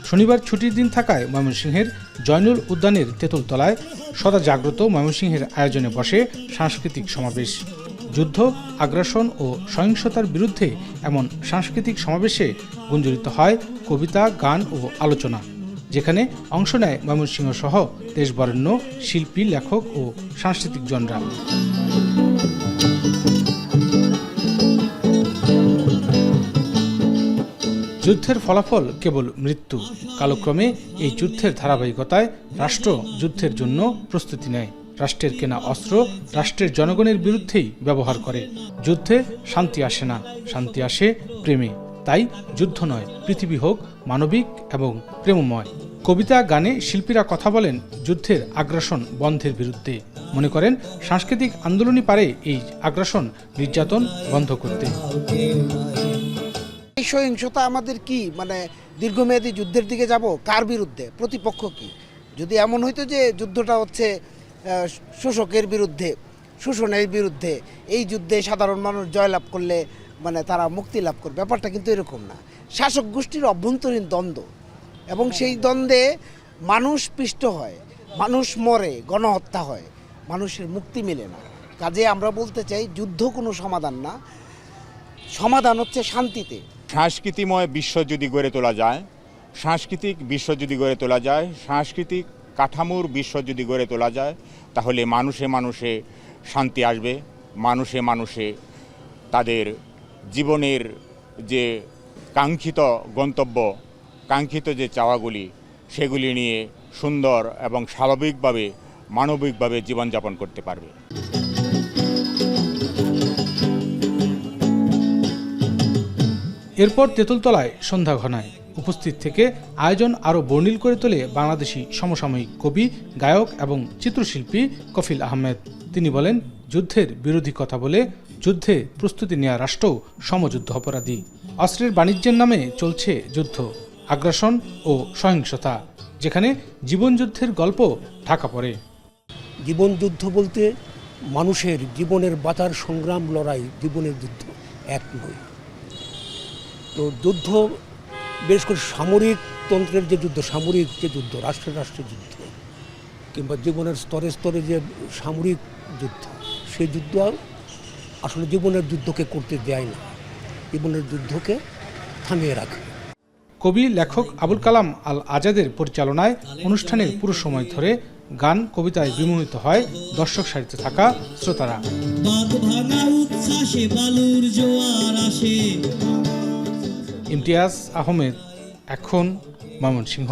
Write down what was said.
শনিবার ছুটির দিন থাকায় ময়মনসিংহের জয়নুল উদ্যানের তেঁতুলতলায় সদা জাগ্রত ময়মনসিংহের আয়োজনে বসে সাংস্কৃতিক সমাবেশ। যুদ্ধ, আগ্রাসন ও সহিংসতার বিরুদ্ধে এমন সাংস্কৃতিক সমাবেশে গুঞ্জরিত হয় কবিতা, গান ও আলোচনা, যেখানে অংশ নেয় ময়মনসিংহ সহ দেশ বরেণ্য শিল্পী, লেখক ও সাংস্কৃতিকজনরা। যুদ্ধের ফলাফল কেবল মৃত্যু। কালক্রমে এই যুদ্ধের ধারাবাহিকতায় রাষ্ট্র যুদ্ধের জন্য প্রস্তুতি নেয়। রাষ্ট্রের কেনা অস্ত্র রাষ্ট্রের জনগণের বিরুদ্ধেই ব্যবহার করে। যুদ্ধে শান্তি আসে না, শান্তি আসে প্রেমে। তাই যুদ্ধ নয়, পৃথিবী হোক মানবিক এবং প্রেমময়। কবিতা, গানে শিল্পীরা কথা বলেন যুদ্ধের আগ্রাসন বন্ধের বিরুদ্ধে। মনে করেন সাংস্কৃতিক আন্দোলনই পারে এই আগ্রাসন, নির্যাতন বন্ধ করতে। এই সহিংসতা আমাদের কি দীর্ঘমেয়াদী যুদ্ধের দিকে যাব? কার বিরুদ্ধে? প্রতিপক্ষ কি? যদি এমন হইতো যে যুদ্ধটা হচ্ছে শোষকের বিরুদ্ধে, শোষণের বিরুদ্ধে, এই যুদ্ধে সাধারণ মানুষ জয়লাভ করলে তারা মুক্তি লাভ করবে, ব্যাপারটা কিন্তু এরকম না। শাসক গোষ্ঠীর অভ্যন্তরীণ দ্বন্দ্ব, এবং সেই দ্বন্দ্বে মানুষ পিষ্ট হয়, মানুষ মরে, গণহত্যা হয়, মানুষের মুক্তি মেলে না। কাজে আমরা বলতে চাই যুদ্ধ কোনো সমাধান না, সমাধান হচ্ছে শান্তিতে। সাংস্কৃতিময় বিশ্ব যদি গড়ে তোলা যায়, সাংস্কৃতিক বিশ্ব যদি গড়ে তোলা যায়, সাংস্কৃতিক কাঠামোর বিশ্ব যদি গড়ে তোলা যায়, তাহলে মানুষে মানুষে শান্তি আসবে। মানুষে মানুষে তাদের জীবনের যে কাঙ্ক্ষিত গন্তব্য, কাঙ্ক্ষিত যে চাওয়াগুলি, সেগুলি নিয়ে সুন্দর এবং স্বাভাবিকভাবে, মানবিকভাবে জীবনযাপন করতে পারবে। এরপর তেঁতুলতলায় সন্ধ্যা ঘনায়। উপস্থিত থেকে আয়োজন আরও বর্ণিল করে তোলে বাংলাদেশি সমসাময়িক কবি, গায়ক এবং চিত্রশিল্পী কফিল আহমেদ। তিনি বলেন, যুদ্ধের বিরোধী কথা বলে যুদ্ধে প্রস্তুতি নেওয়া রাষ্ট্র সমযুদ্ধ অপরাধী। অস্ত্রের বাণিজ্যের নামে চলছে যুদ্ধ, আগ্রাসন ও সহিংসতা, যেখানে জীবনযুদ্ধের গল্প ঢাকা পড়ে। জীবনযুদ্ধ বলতে মানুষের জীবনের বাঁচার সংগ্রাম, লড়াই, জীবনের যুদ্ধ এক নয়। তো যুদ্ধ বেশ করে সামরিক তন্ত্রের যে যুদ্ধ, সামরিক যে যুদ্ধ, রাষ্ট্রের যুদ্ধ, কিংবা জীবনের স্তরে স্তরে যে সামরিক যুদ্ধ, সেই যুদ্ধ আসলে জীবনের যুদ্ধকে করতে দেয় না, জীবনের যুদ্ধকে থামিয়ে রাখে। কবি, লেখক আবুল কালাম আল আজাদের পরিচালনায় অনুষ্ঠানের পুরো সময় ধরে গান, কবিতায় বিমোহিত হয় দর্শক সারিতে থাকা শ্রোতারা। ইমতিয়াজ আহমেদ, এখন ময়মনসিংহ।